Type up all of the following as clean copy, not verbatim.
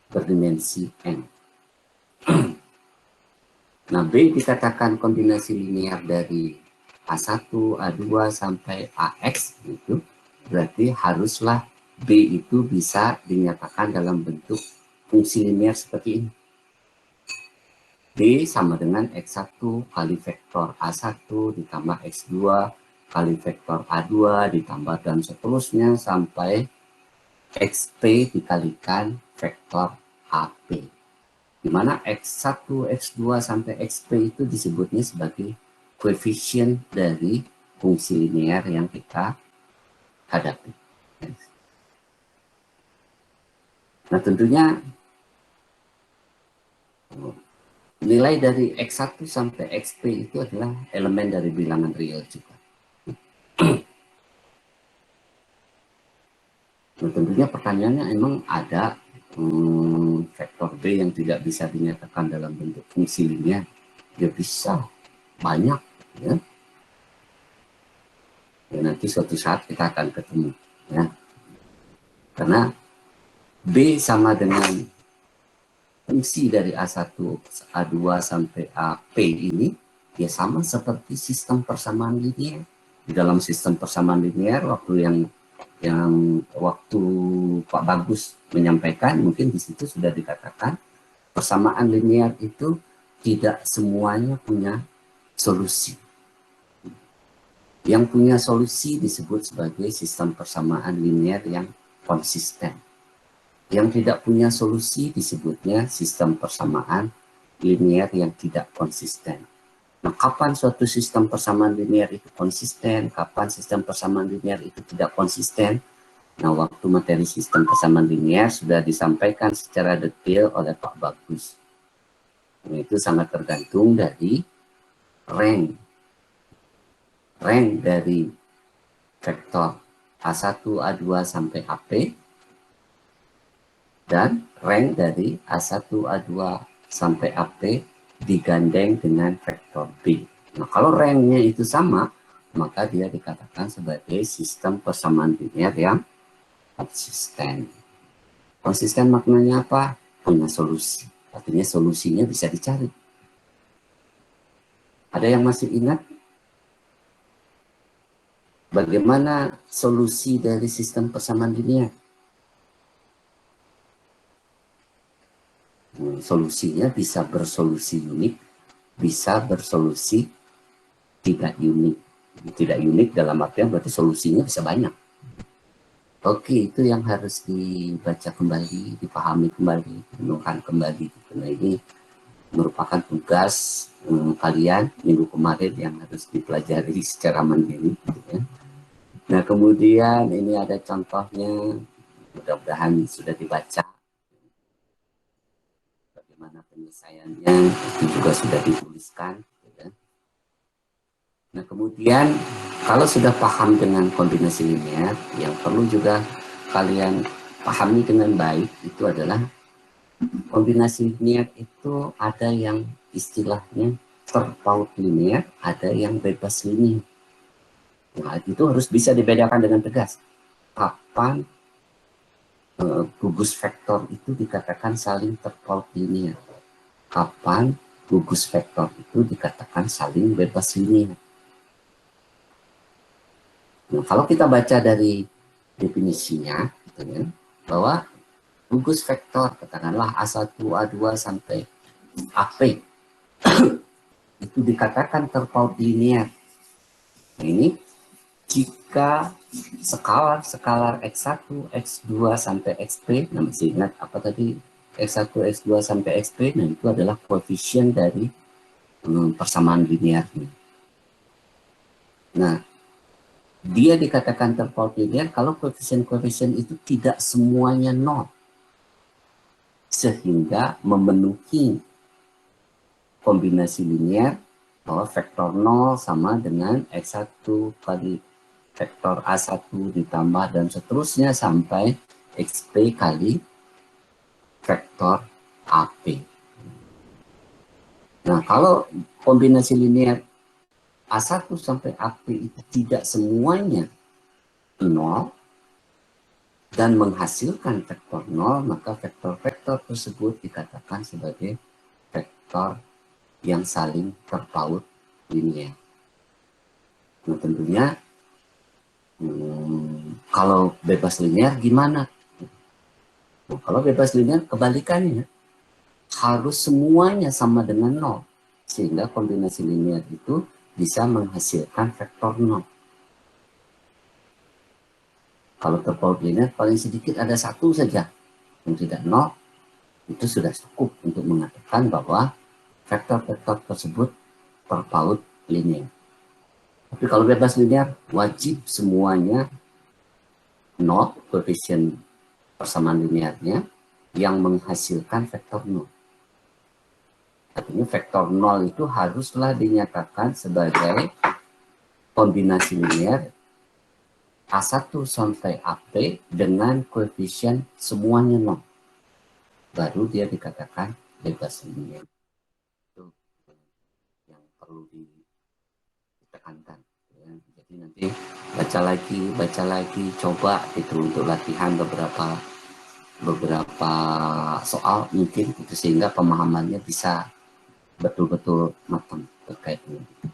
berdimensi n. Nah, B dikatakan kombinasi linear dari A1, A2 sampai AX gitu. Berarti haruslah B itu bisa dinyatakan dalam bentuk fungsi linear seperti ini. B sama dengan X1 kali vektor A1 ditambah X2 kali vektor A2 ditambah dan seterusnya sampai XP dikalikan vektor AP. Di mana X1, X2 sampai XP itu disebutnya sebagai koefisien dari fungsi linear yang kita hadapi. Nah, tentunya nilai dari X1 sampai XP itu adalah elemen dari bilangan real juga. Nah, tentunya pertanyaannya emang ada vektor B yang tidak bisa dinyatakan dalam bentuk fungsi linear? Ya bisa, banyak ya. Ya, nanti suatu saat kita akan ketemu ya. Karena B sama dengan fungsi dari A1, A2 sampai AP ini ya sama seperti sistem persamaan linear. Di dalam sistem persamaan linear waktu yang waktu Pak Bagus menyampaikan, mungkin di situ sudah dikatakan persamaan linear itu tidak semuanya punya solusi. Yang punya solusi disebut sebagai sistem persamaan linear yang konsisten. Yang tidak punya solusi disebutnya sistem persamaan linear yang tidak konsisten. Nah, kapan suatu sistem persamaan linear itu konsisten, kapan sistem persamaan linear itu tidak konsisten? Nah, waktu materi sistem persamaan linear sudah disampaikan secara detail oleh Pak Bagus. Nah, itu sangat tergantung dari rank dari vektor A1, A2 sampai AP dan rank dari A1, A2 sampai AP digandeng dengan vektor B. Nah, kalau ranknya itu sama, maka dia dikatakan sebagai sistem persamaan linear yang konsisten. Konsisten maknanya apa? Punya solusi. Artinya solusinya bisa dicari. Ada yang masih ingat bagaimana solusi dari sistem persamaan linear? Solusinya bisa bersolusi unik, bisa bersolusi tidak unik. Tidak unik dalam artian berarti solusinya bisa banyak. Oke, itu yang harus dibaca kembali, dipahami kembali, renungkan kembali. Nah, ini merupakan tugas kalian minggu kemarin yang harus dipelajari secara mandiri. Gitu ya. Nah, kemudian ini ada contohnya, mudah-mudahan sudah dibaca. Bagaimana penyelesaiannya, itu juga sudah dituliskan. Gitu ya. Nah, kemudian kalau sudah paham dengan kombinasi linear, yang perlu juga kalian pahami dengan baik itu adalah kombinasi linear itu ada yang istilahnya terpaut linear, ada yang bebas linear. Nah, itu harus bisa dibedakan dengan tegas. Kapan gugus vektor itu dikatakan saling terpaut linear? Kapan gugus vektor itu dikatakan saling bebas linear? Nah, kalau kita baca dari definisinya, gitu ya, bahwa gugus vektor, katakanlah A1, A2 sampai AP, itu dikatakan terpaut linear. Nah, ini jika skala X1, X2 sampai XP, nah masih ingat apa tadi X1, X2 sampai XP, nah itu adalah koefisien dari persamaan linear. Nah, dia dikatakan terpaut linear kalau koefisien-koefisien itu tidak semuanya nol. Sehingga memenuhi kombinasi linear bahwa vektor 0 sama dengan X1 kali vektor A1 ditambah dan seterusnya sampai XP kali vektor AP. Nah, kalau kombinasi linear A1 sampai AP itu tidak semuanya 0, dan menghasilkan vektor 0, maka vektor-vektor tersebut dikatakan sebagai vektor yang saling terpaut linear. Nah tentunya kalau bebas linear gimana? Nah, kalau bebas linear kebalikannya, harus semuanya sama dengan 0, sehingga kombinasi linear itu bisa menghasilkan vektor 0. Kalau terpaut linear paling sedikit ada satu saja yang tidak 0, itu sudah cukup untuk mengatakan bahwa vektor-vektor tersebut terpaut linear. Tapi kalau bebas linear, wajib semuanya 0, koefisien persamaan linearnya, yang menghasilkan vektor 0. Artinya vektor 0 itu haruslah dinyatakan sebagai kombinasi linear A1 sampai AP dengan koefisien semuanya 0. Baru dia dikatakan bebas linear. Itu yang perlu ditekankan. Ya. Jadi nanti baca lagi, coba itu untuk latihan beberapa soal mungkin itu, sehingga pemahamannya bisa betul-betul matang terkait dengan itu.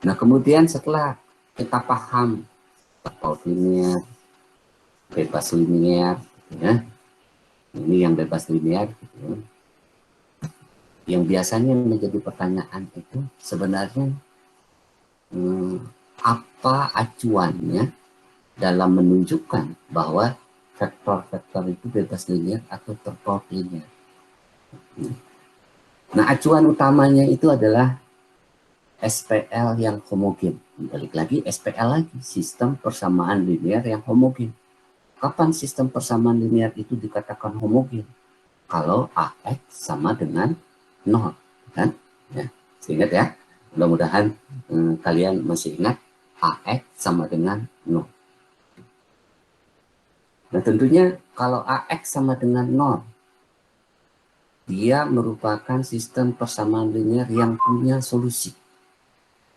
Nah kemudian setelah kita paham terpaut linear, bebas linear, ya, ini yang bebas linear, ya. Yang biasanya menjadi pertanyaan itu sebenarnya apa acuannya dalam menunjukkan bahwa vektor-vektor itu bebas linear atau terpaut linear. Nah acuan utamanya itu adalah SPL yang homogen. Balik lagi SPL lagi, sistem persamaan linear yang homogen. Kapan sistem persamaan linear itu dikatakan homogen? Kalau AX sama dengan 0, kan? Ya, ingat ya. Mudah-mudahan kalian masih ingat AX sama dengan 0. Nah, tentunya kalau AX sama dengan 0, dia merupakan sistem persamaan linear yang punya solusi.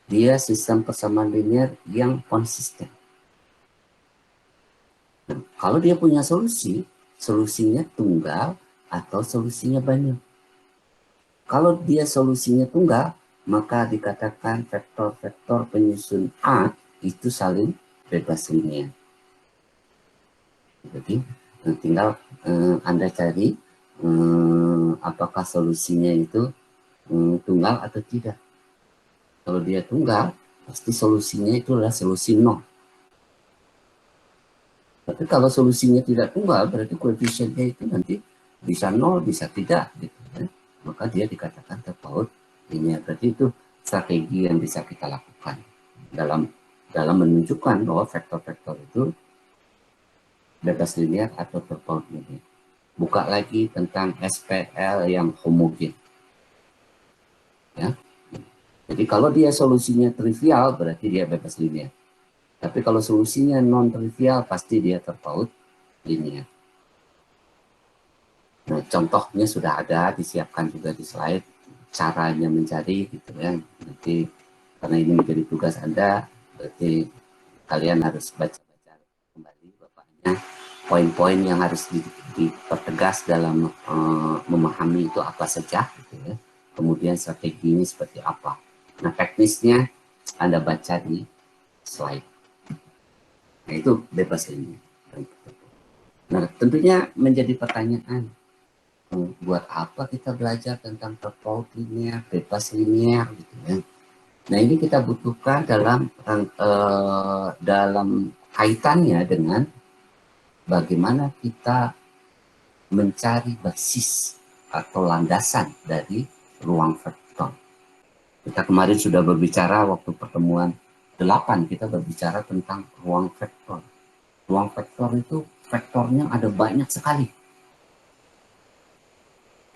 Dia sistem persamaan linear yang konsisten. Nah, kalau dia punya solusi, solusinya tunggal atau solusinya banyak. Kalau dia solusinya tunggal, maka dikatakan vektor-vektor penyusun A itu saling bebas linear. Jadi tinggal Anda cari apakah solusinya itu tunggal atau tidak. Kalau dia tunggal, pasti solusinya itu adalah solusi 0. Tapi kalau solusinya tidak tunggal, berarti koefisiennya itu nanti bisa 0, bisa tidak. Gitu, ya. Maka dia dikatakan terpaut linear. Berarti itu strategi yang bisa kita lakukan dalam menunjukkan bahwa vektor-vektor itu bebas linear atau terpaut linear. Buka lagi tentang SPL yang homogen. Ya. Jadi kalau dia solusinya trivial, berarti dia bebas linear. Tapi kalau solusinya non-trivial, pasti dia terpaut linear. Nah, contohnya sudah ada, disiapkan juga di slide, caranya mencari, gitu ya. Nanti, karena ini menjadi tugas Anda, berarti kalian harus baca-baca kembali bapaknya, poin-poin yang harus dipertegas dalam memahami itu apa saja, gitu ya. Kemudian strateginya seperti apa. Nah, teknisnya Anda baca di slide. Nah, itu bebas ini. Nah, tentunya menjadi pertanyaan, buat apa kita belajar tentang terpaut linear, bebas linear, gitu ya. Nah, ini kita butuhkan dalam kaitannya dengan bagaimana kita mencari basis atau landasan dari ruang vektor. Kita kemarin sudah berbicara waktu pertemuan 8, kita berbicara tentang ruang vektor. Ruang vektor itu vektornya ada banyak sekali.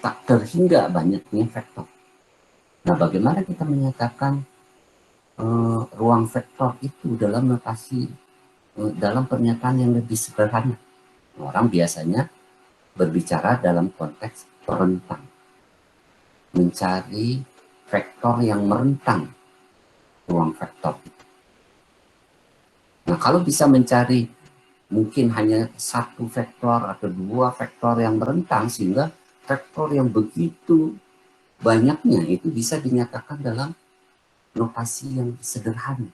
Tak terhingga banyaknya vektor. Nah, bagaimana kita menyatakan ruang vektor itu dalam notasi, dalam pernyataan yang lebih sederhana? Orang biasanya berbicara dalam konteks perentang. Mencari vektor yang merentang ruang vektor. Nah, kalau bisa mencari mungkin hanya satu vektor atau dua vektor yang merentang, sehingga vektor yang begitu banyaknya itu bisa dinyatakan dalam notasi yang sederhana,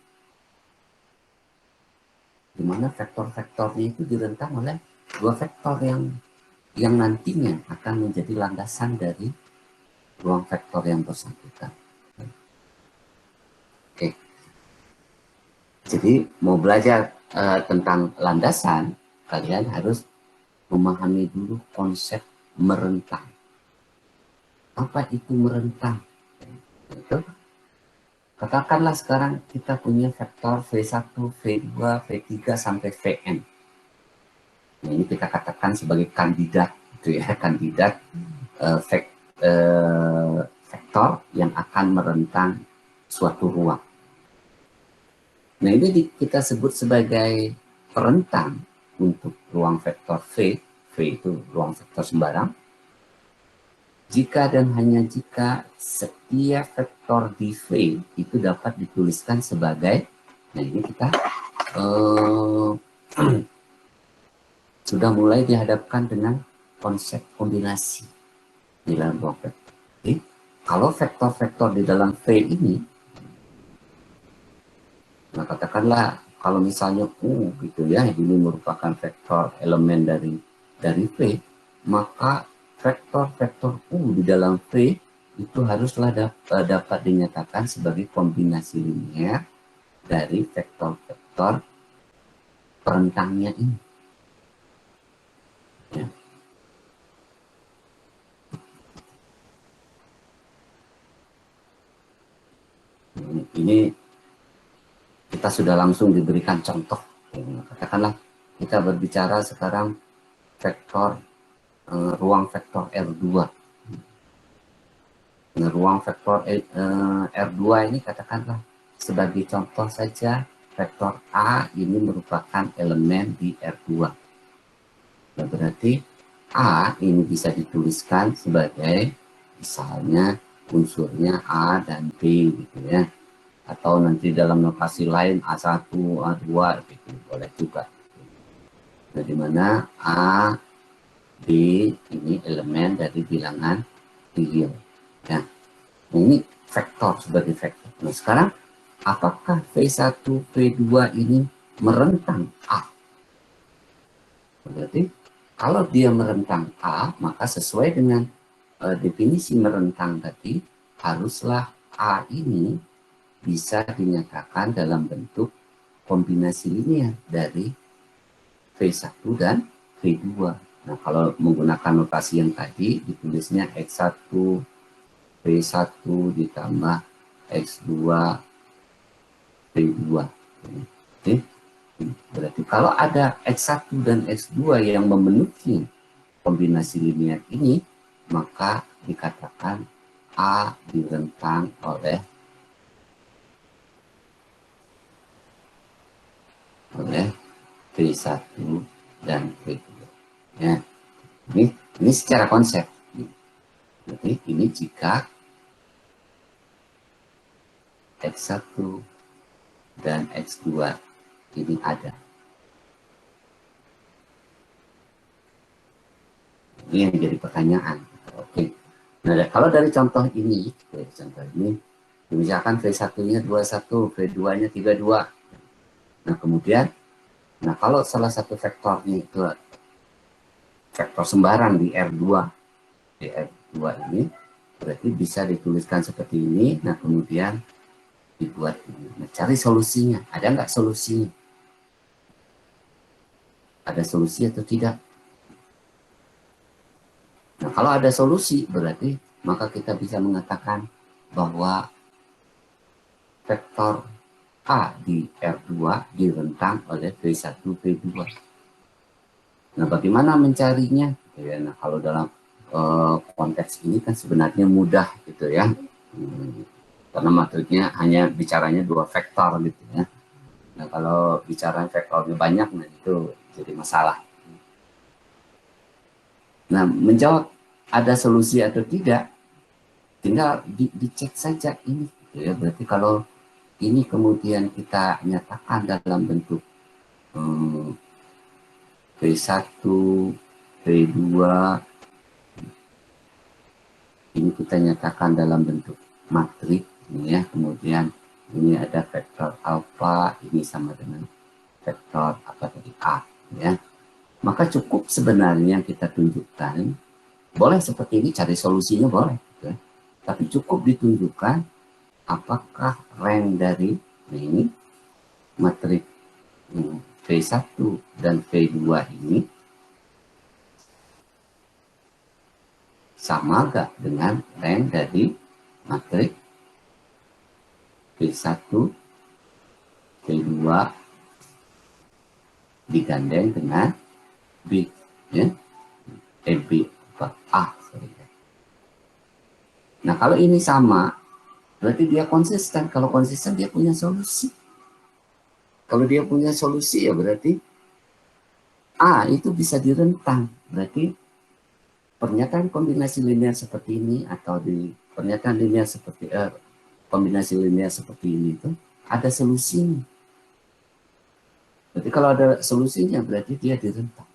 di mana vektor-vektornya itu direntang oleh dua vektor yang nantinya akan menjadi landasan dari ruang vektor yang bersangkutan. Oke, jadi mau belajar tentang landasan, kalian harus memahami dulu konsep merentang. Apa itu merentang? Itu, katakanlah sekarang kita punya vektor V1, V2, V3 sampai Vn. Nah, ini kita katakan sebagai kandidat, gitu ya, kandidat vektor yang akan merentang suatu ruang. Nah, ini kita sebut sebagai perentang untuk ruang vektor V. V itu ruang vektor sembarang. Jika dan hanya jika setiap vektor di V itu dapat dituliskan sebagai, nah ini kita sudah mulai dihadapkan dengan konsep kombinasi di dalam ruang vektor. Jadi, kalau vektor-vektor di dalam V ini, nah katakanlah kalau misalnya U gitu ya, ini merupakan vektor elemen dari V, maka vektor-vektor U di dalam V itu haruslah dapat dinyatakan sebagai kombinasi linear dari vektor-vektor perentangnya ini. Ya. Ini kita sudah langsung diberikan contoh. Katakanlah kita berbicara sekarang vektor ruang vektor R2. Nah, ruang vektor R2 ini katakanlah sebagai contoh saja vektor A ini merupakan elemen di R2. Nah, berarti A ini bisa dituliskan sebagai misalnya unsurnya A dan B gitu ya. Atau nanti dalam notasi lain A1, A2 gitu, boleh juga. Nah, di mana A, B ini elemen dari bilangan real. Ya. Nah, ini vektor sebagai vektor. Nah, sekarang apakah V1, V2 ini merentang A? Berarti kalau dia merentang A, maka sesuai dengan definisi merentang tadi, haruslah A ini bisa dinyatakan dalam bentuk kombinasi linear dari V1 dan V2. Nah, kalau menggunakan notasi yang tadi, ditulisnya X1, V1 ditambah X2, V2. Oke. Berarti kalau ada X1 dan X2 yang memenuhi kombinasi linear ini, maka dikatakan A direntang oleh V1 dan V2. Ya, ini secara konsep. Jadi ini jika X1 dan X2 ini ada. Ini yang jadi pertanyaan. Oke. Nah, kalau dari contoh ini, misalkan V1-nya 21, V2-nya 32. Nah, kemudian, kalau salah satu vektornya itu vektor sembarang di R2 ini, berarti bisa dituliskan seperti ini. Nah, kemudian dibuat ini. Nah, cari solusinya. Ada nggak solusinya? Ada solusi atau tidak? Nah, kalau ada solusi, berarti maka kita bisa mengatakan bahwa vektor A di R2 direntang oleh V1, V2. Nah, bagaimana mencarinya? Ya, nah, kalau dalam konteks ini kan sebenarnya mudah gitu ya. Karena matriknya hanya bicaranya dua vektor gitu ya. Nah, kalau bicara vektornya banyak, nah itu jadi masalah. Nah, menjawab ada solusi atau tidak, tinggal dicek saja ini. Gitu ya. Berarti kalau ini kemudian kita nyatakan dalam bentuk V1, V2, ini kita nyatakan dalam bentuk matrik, ini ya. Kemudian ini ada vektor alfa, ini sama dengan vektor apa tadi A, ya. Maka cukup sebenarnya kita tunjukkan, boleh seperti ini, cari solusinya boleh, ya. Tapi cukup ditunjukkan apakah rank dari ini matrik V1 dan V2 ini sama gak dengan rank dari matrik V1, V2 digandeng dengan B, ya, B A. Nah kalau ini sama, berarti dia konsisten. Kalau konsisten dia punya solusi. Kalau dia punya solusi ya berarti A itu bisa direntang. Berarti pernyataan kombinasi linear seperti ini atau di pernyataan linear seperti kombinasi linear seperti ini itu ada solusinya. Berarti kalau ada solusinya berarti dia direntang.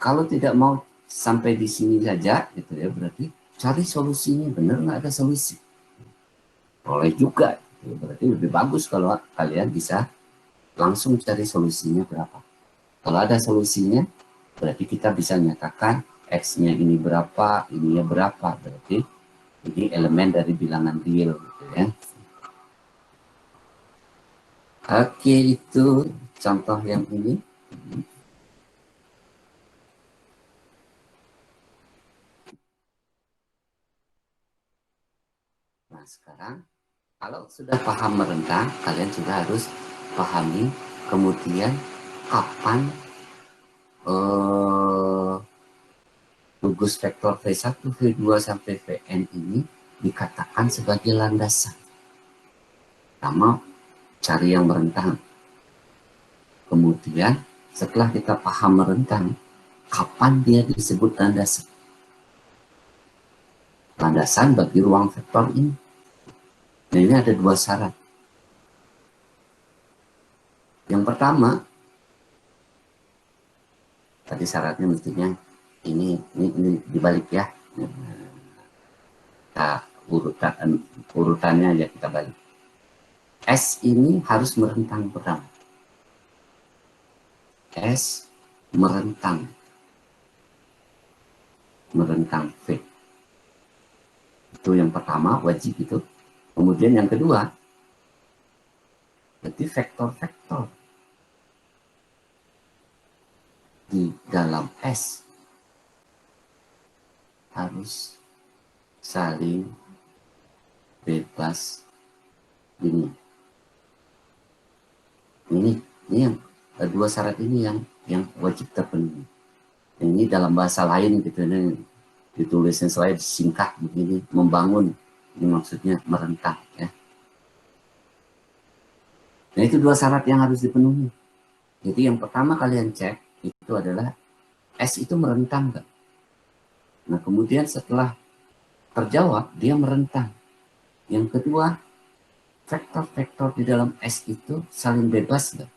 Kalau tidak mau sampai di sini saja gitu ya, berarti cari solusinya. Benar nggak ada solusi? Boleh juga. Berarti lebih bagus kalau kalian bisa langsung cari solusinya berapa. Kalau ada solusinya, berarti kita bisa nyatakan X-nya ini berapa, ininya berapa. Berarti ini elemen dari bilangan real, gitu ya. Oke, itu contoh yang ini. Nah, sekarang kalau sudah paham merentang, kalian juga harus pahami kemudian kapan gugus vektor V1, V2 sampai Vn ini dikatakan sebagai landasan. Pertama, cari yang merentang. Kemudian setelah kita paham merentang, kapan dia disebut landasan? Landasan bagi ruang vektor ini. Nah, ini ada dua syarat. Yang pertama, tadi syaratnya mestinya ini dibalik ya. Nah, urutannya aja kita balik. S ini harus merentang pertama. S merentang V. Itu yang pertama, wajib itu. Kemudian yang kedua, berarti vektor-vektor di dalam S harus saling bebas ini. Ini yang dua syarat ini yang wajib terpenuhi. Ini dalam bahasa lain gitu, ini ditulisnya slide singkat begini, membangun. Ini maksudnya merentang ya. Nah itu dua syarat yang harus dipenuhi. Jadi yang pertama kalian cek itu adalah S itu merentang nggak? Nah kemudian setelah terjawab dia merentang. Yang kedua, vektor-vektor di dalam S itu saling bebas nggak?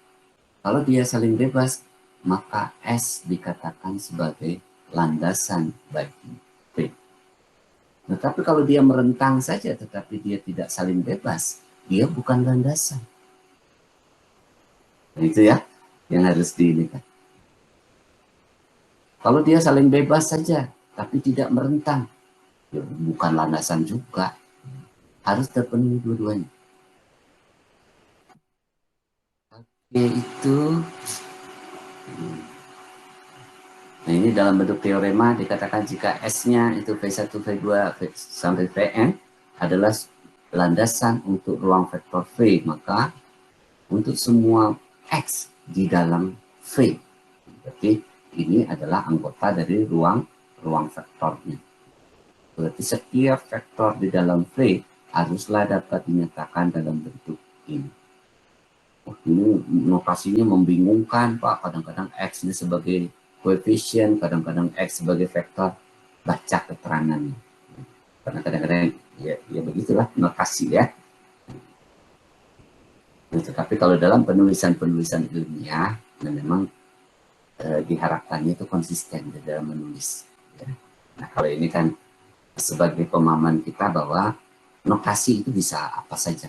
Kalau dia saling bebas, maka S dikatakan sebagai landasan bagi V. Nah, tapi kalau dia merentang saja tetapi dia tidak saling bebas, dia bukan landasan. Nah, itu ya yang harus diingat. Kalau dia saling bebas saja tapi tidak merentang, ya bukan landasan juga. Harus terpenuhi dua-duanya. Yaitu nah ini dalam bentuk teorema dikatakan jika S-nya itu V1, V2, sampai Vn adalah landasan untuk ruang vektor V, maka untuk semua X di dalam V, berarti ini adalah anggota dari ruang vektornya. Berarti setiap vektor di dalam V haruslah dapat dinyatakan dalam bentuk ini. Oh, ini notasinya membingungkan Pak, kadang-kadang X-nya sebagai koefisien, kadang-kadang X sebagai vektor. Baca keterangannya. Karena kadang-kadang ya begitulah notasi ya. Nah, tetapi kalau dalam penulisan ilmiah, nah memang diharapkannya itu konsisten di dalam menulis. Ya. Nah kalau ini kan sebagai pemahaman kita bahwa notasi itu bisa apa saja.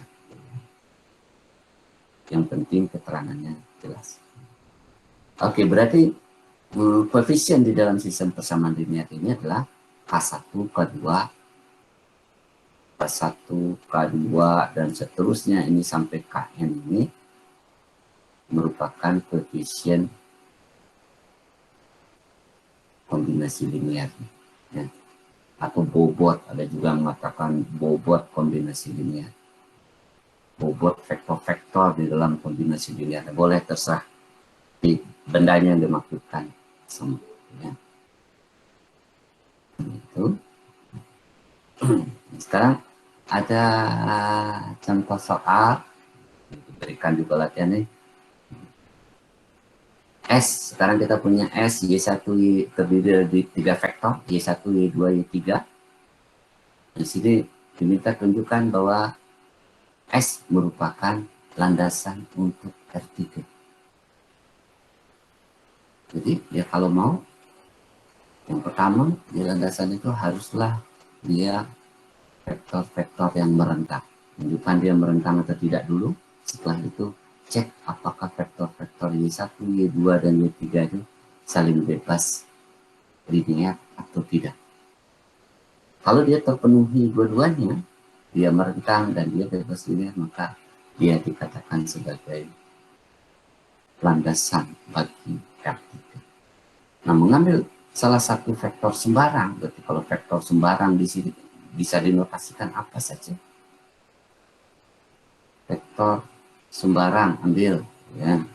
Yang penting keterangannya jelas. Oke, berarti koefisien di dalam sistem persamaan linear ini adalah K1, K2, K1, K2, dan seterusnya ini sampai Kn ini merupakan koefisien kombinasi linear. Ya. Atau bobot, ada juga mengatakan bobot kombinasi linear. Bobot vektor-vektor di dalam kombinasi linear. Boleh terserah di bendanya yang dimaksudkan. Ya. Itu. Sekarang ada contoh soal, diberikan juga latihan nih. S, sekarang kita punya S, Y1, Y terdiri dari 3 vektor, Y1, Y2, Y3. Di sini diminta tunjukkan bahwa S merupakan landasan untuk R3. Jadi ya kalau mau, yang pertama di landasan itu haruslah dia vektor-vektor yang merentang. Tunjukkan dia merentang atau tidak dulu. Setelah itu cek apakah vektor-vektor Y1, Y2, dan Y3 itu saling bebas linear atau tidak. Kalau dia terpenuhi dua-duanya, dia merentang dan dia bebas linear, maka dia dikatakan sebagai landasan bagi R3. Nah, mengambil salah satu vektor sembarang, berarti kalau vektor sembarang di sini bisa dinotasikan apa saja. Vektor sembarang ambil, ya.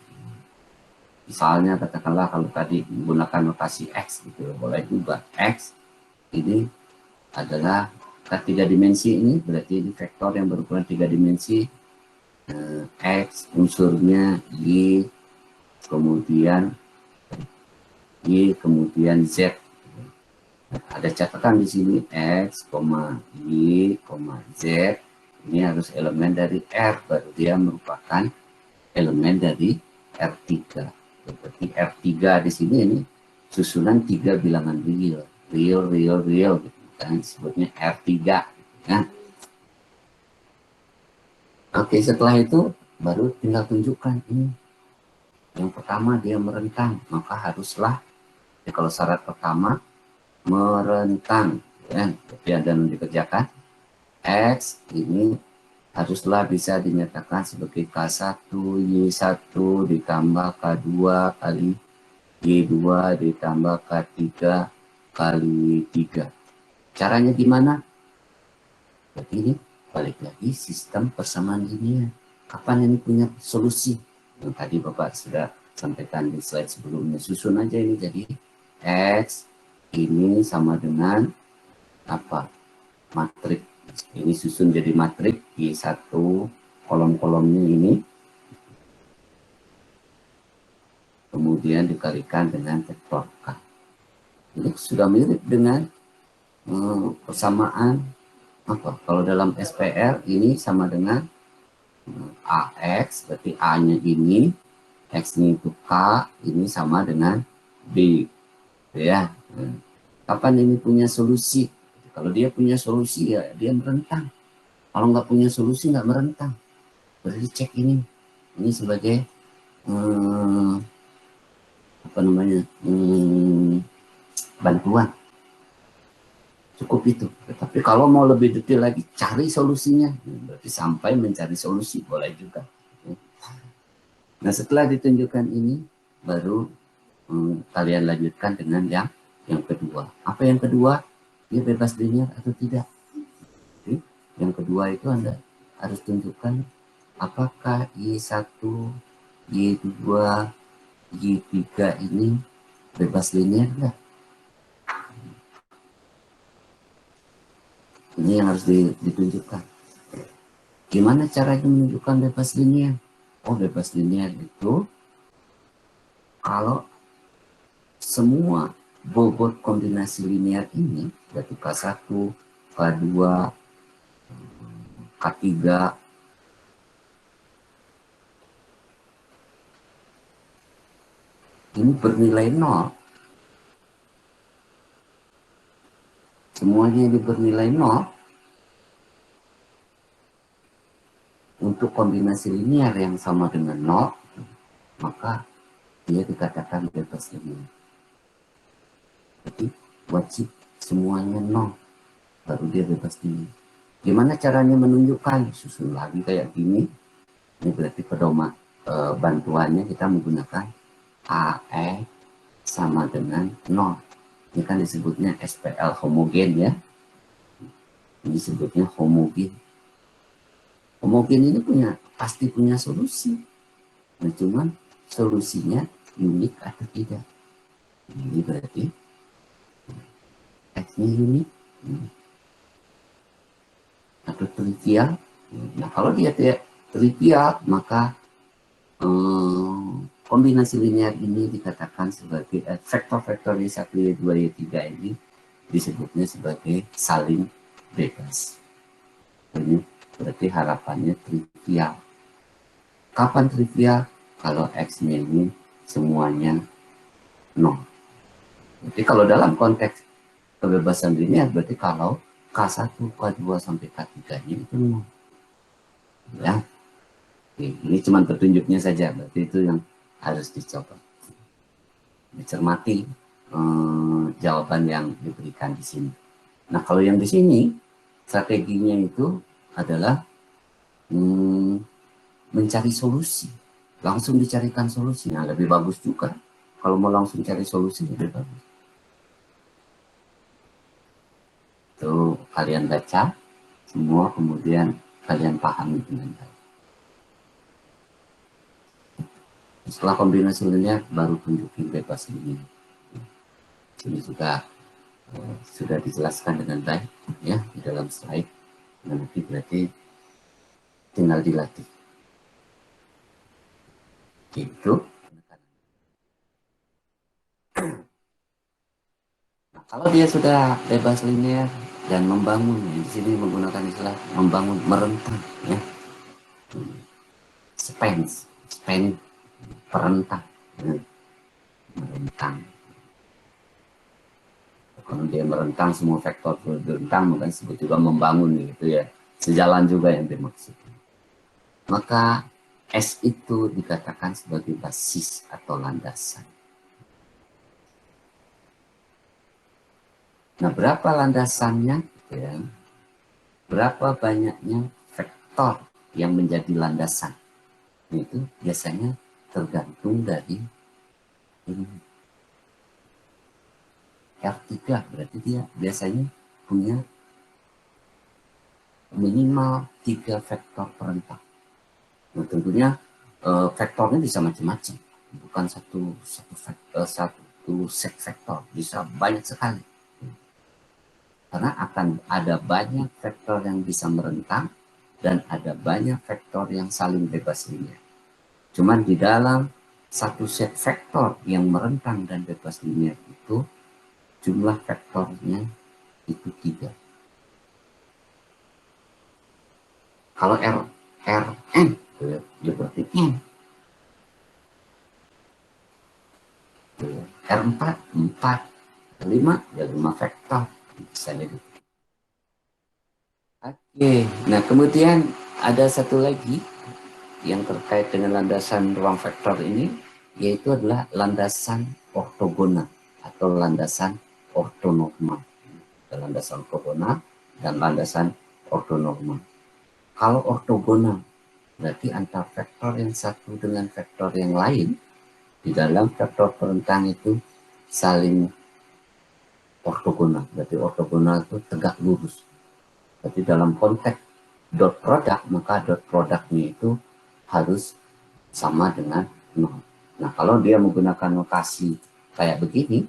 Misalnya katakanlah kalau tadi menggunakan notasi X, gitu, boleh juga X ini adalah tiga dimensi ini, berarti ini vektor yang berukuran tiga dimensi. X unsurnya Y, kemudian Y, kemudian Z. Ada catatan di sini X, Y, Z. Ini harus elemen dari R, baru dia merupakan elemen dari R3. Berarti R3 di sini ini susunan 3 bilangan real. Real, gitu kan, disebutnya R3. Nah, oke, setelah itu baru tinggal tunjukkan ini. Yang pertama dia merentang, maka haruslah ya, kalau syarat pertama merentang, ya, tapi ada yang dikerjakan. X ini haruslah bisa dinyatakan sebagai K1 Y1 ditambah K2 kali Y2 ditambah K3 kali Y3. Caranya gimana? Berarti ini balik lagi sistem persamaan linear. Kapan ini punya solusi? Yang tadi Bapak sudah sampaikan di slide sebelumnya. Susun aja ini jadi X ini sama dengan apa? Matrik. Ini susun jadi matrik Y1, kolom-kolomnya ini. Kemudian dikalikan dengan vektor K. Ini sudah mirip dengan persamaan apa? Kalau dalam SPR ini sama dengan AX, berarti A-nya ini, X-nya itu K, ini sama dengan B. Ya. Kapan ini punya solusi? Kalau dia punya solusi ya dia merentang. Kalau nggak punya solusi nggak merentang. Berarti cek ini. Ini sebagai apa namanya bantuan. Cukup itu. Tapi kalau mau lebih detail lagi, cari solusinya. Berarti sampai mencari solusi boleh juga. Nah setelah ditunjukkan ini, baru kalian lanjutkan dengan yang kedua. Apa yang kedua? Dia bebas linear atau tidak? Jadi, yang kedua itu Anda harus tunjukkan apakah Y1, Y2, Y3 ini bebas linear enggak? Ini yang harus ditunjukkan. Gimana caranya menunjukkan bebas linear? Oh, bebas linear itu kalau semua bobot kombinasi linear ini, berarti K1, K2, K3, ini bernilai 0. Semuanya ini bernilai 0 untuk kombinasi linear yang sama dengan 0, maka dia dikatakan bebas linear. Jadi wajib semuanya 0, baru dia bebas linear. Gimana caranya menunjukkan? Susun lagi kayak gini. Ini berarti pedoman bantuannya kita menggunakan AE sama dengan 0. Ini kan disebutnya SPL homogen ya. Ini disebutnya homogen. Homogen ini pasti punya solusi. Nah, cuman solusinya unik atau tidak. Ini berarti X-nya unik atau trivial. Nah, kalau dia tidak trivial, maka kombinasi linear ini dikatakan sebagai vektor-vektor Y1, Y2, Y3 ini disebutnya sebagai saling bebas. Ini berarti harapannya trivial. Kapan trivial? Kalau X-nya ini semuanya 0. Jadi kalau dalam konteks kebebasan linear, berarti kalau K1, K2, sampai K3-nya itu 0. Ya. Oke, ini cuma petunjuknya saja, berarti itu yang harus dicoba. Dicermati jawaban yang diberikan di sini. Nah, kalau yang di sini, strateginya itu adalah mencari solusi. Langsung dicarikan solusinya, lebih bagus juga. Kalau mau langsung cari solusi, lebih bagus. Itu kalian baca semua, kemudian kalian pahami dengan baik. Setelah kombinasi linear, baru tunjukin bebas linear. Ini juga sudah dijelaskan dengan baik ya di dalam slide. Nanti berarti tinggal dilatih. Gitu. Nah, kalau dia sudah bebas linear dan membangun, di sini menggunakan istilah membangun, merentang ya. Span perentang, ya. Merentang. Kalau dia merentang semua vektor merentang, maka disebut juga membangun gitu ya. Sejalan juga yang dimaksud. Maka S itu dikatakan sebagai basis atau landasan. Nah, berapa landasannya? Ya. Berapa banyaknya vektor yang menjadi landasan? Itu biasanya tergantung dari ini. R3 berarti dia biasanya punya minimal 3 vektor perentang. Nah, tentunya vektornya bisa macam-macam, bukan satu set vektor, bisa banyak sekali. Karena akan ada banyak vektor yang bisa merentang dan ada banyak vektor yang saling bebas linear. Cuman di dalam satu set vektor yang merentang dan bebas linear itu jumlah vektornya itu 3. Kalau Rn ya berarti N. R4 4, 5 ya 5 vektor misalnya gitu. Oke, nah kemudian ada satu lagi yang terkait dengan landasan ruang vektor ini, yaitu adalah landasan ortogonal atau landasan ortonormal. Ada landasan ortogonal dan landasan ortonormal. Kalau ortogonal, berarti antar vektor yang satu dengan vektor yang lain di dalam vektor perentang itu saling ortogonal. Berarti ortogonal itu tegak lurus. Berarti dalam konteks dot product, maka dot produknya itu harus sama dengan 0. Nah, kalau dia menggunakan notasi kayak begini,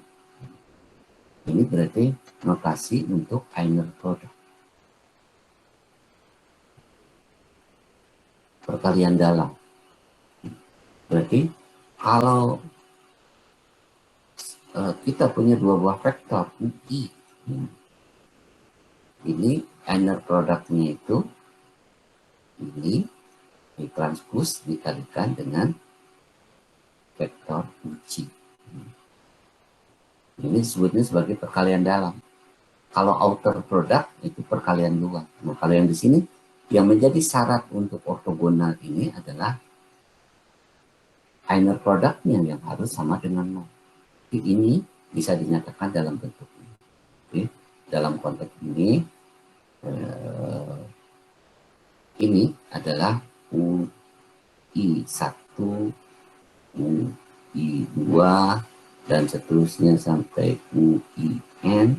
ini berarti notasi untuk inner product. Perkalian dalam. Berarti kalau kita punya dua buah vektor I, ini inner produknya itu ini I transpose dikalikan dengan vektor uji. Ini disebutnya sebagai perkalian dalam. Kalau outer product itu perkalian luar. Nah, kalau yang di sini yang menjadi syarat untuk ortogonal ini adalah inner produknya yang harus sama dengan 0. Ini bisa dinyatakan dalam bentuk ini. Oke. Dalam konteks ini adalah UI1, UI2, dan seterusnya sampai UIN.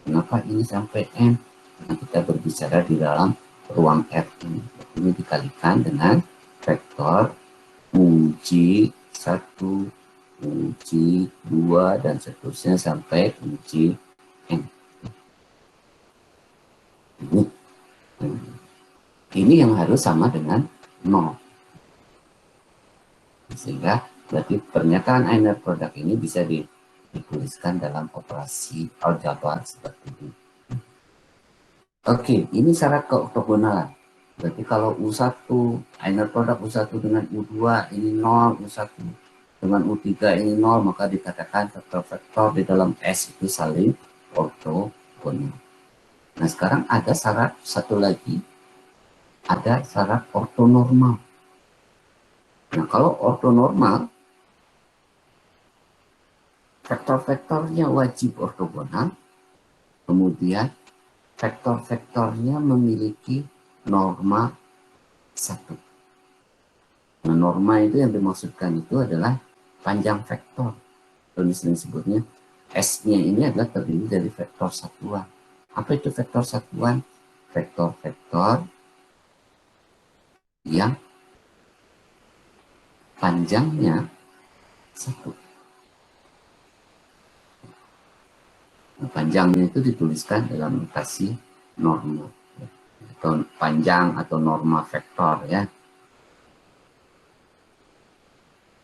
Kenapa ini sampai N? Karena kita berbicara di dalam ruang R ini dikalikan dengan vektor UJ1, UJ2, dan seterusnya sampai UJN. Ini yang harus sama dengan 0. Sehingga berarti pernyataan inner product ini bisa dituliskan dalam operasi aljabar seperti ini. Oke, ini syarat keoktogonalan. Berarti kalau U1, inner product U1 dengan U2 ini 0, U1 dengan U3 ini 0, maka dikatakan vektor-vektor di dalam S itu saling ortogonal. Nah, sekarang ada syarat satu lagi, ada syarat ortonormal. Nah, kalau ortonormal, vektor-vektornya wajib ortogonal, kemudian vektor-vektornya memiliki norma 1. Nah, norma itu yang dimaksudkan itu adalah panjang vektor. Kalau sering sebutnya, S-nya ini adalah terdiri dari vektor satuan. Apa itu vektor satuan? Vektor-vektor yang panjangnya 1. Nah, panjangnya itu dituliskan dalam notasi norma. Atau panjang atau norma vektor ya.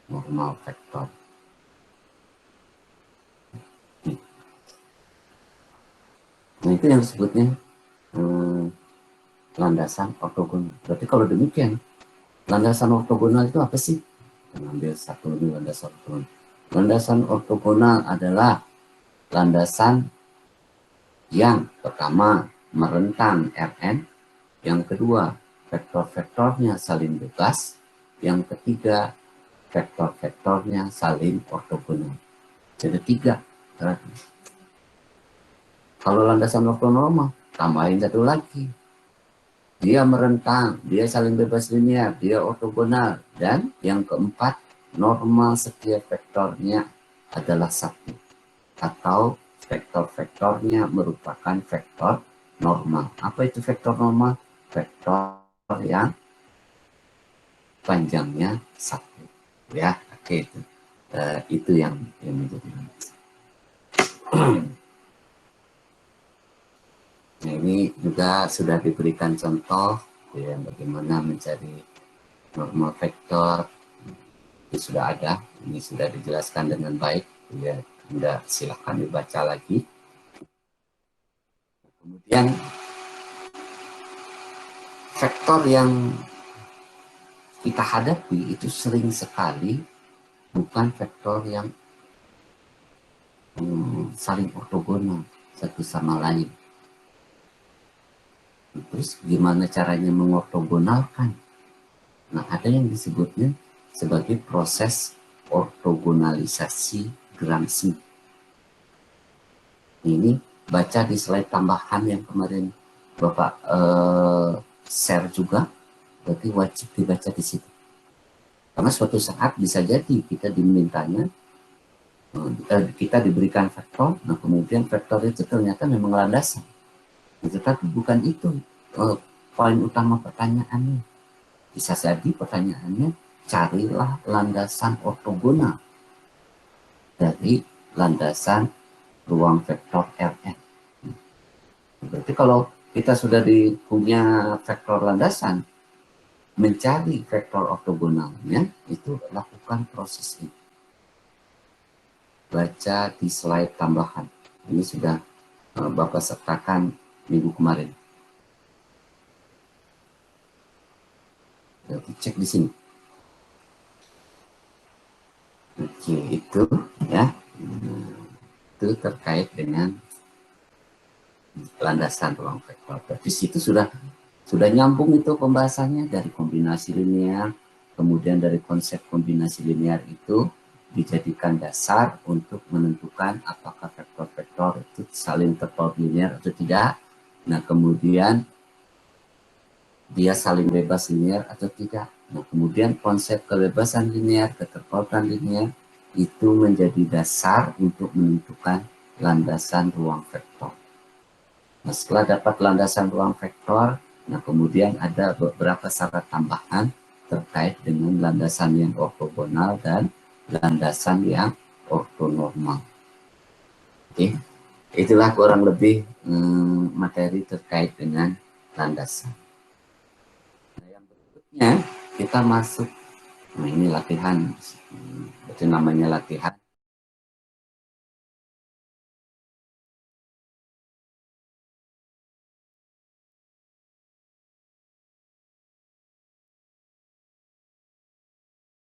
Normal vektor. Nah, itu yang disebutnya landasan ortogonal. Berarti kalau demikian, landasan ortogonal itu apa sih? Kita ambil satu lagi landasan ortogonal. Landasan ortogonal adalah landasan yang pertama merentang Rn, yang kedua vektor-vektornya saling bebas, yang ketiga vektor-vektornya saling ortogonal. Jadi 3. Kalau landasan ortonormal, tambahin satu lagi. Dia merentang, dia saling bebas linear, dia ortogonal. Dan yang keempat, normal setiap vektornya adalah 1. Atau vektor-vektornya merupakan vektor normal. Apa itu vektor normal? Vektor yang panjangnya 1. Ya, oke itu. Itu yang menjadi. Nah, ini juga sudah diberikan contoh ya, bagaimana mencari normal vektor. Ini sudah ada, ini sudah dijelaskan dengan baik ya. Anda silahkan dibaca lagi. Kemudian vektor yang kita hadapi itu sering sekali bukan vektor yang saling ortogonal satu sama lain. Terus gimana caranya mengortogonalkan? Nah, ada yang disebutnya sebagai proses ortogonalisasi Gram-Schmidt. Ini baca di slide tambahan yang kemarin Bapak share juga, berarti wajib dibaca di situ. Karena suatu saat bisa jadi kita dimintanya, kita diberikan vektor, nah kemudian vektor itu ternyata memang landasan. Tetapi bukan itu poin utama pertanyaannya. Bisa jadi pertanyaannya, carilah landasan ortogonal dari landasan ruang vektor Rn. Berarti kalau kita sudah punya vektor landasan, mencari vektor ortogonalnya, itu lakukan proses ini. Baca di slide tambahan. Ini sudah Bapak sertakan minggu kemarin. Cek di sini. Oke, itu ya. Itu terkait dengan landasan ruang vektor. Di situ sudah nyambung itu pembahasannya dari kombinasi linear, kemudian dari konsep kombinasi linear itu dijadikan dasar untuk menentukan apakah vektor-vektor itu saling terpaut linear atau tidak. Nah, kemudian dia saling bebas linear atau tidak. Nah, kemudian konsep kebebasan linear, keterpautan linear itu menjadi dasar untuk menentukan landasan ruang vektor. Nah, setelah dapat landasan ruang vektor, nah kemudian ada beberapa syarat tambahan terkait dengan landasan yang ortogonal dan landasan yang ortonormal. Oke, itulah kurang lebih materi terkait dengan landasan. Nah, yang berikutnya kita masuk, nah ini latihan, itu namanya latihan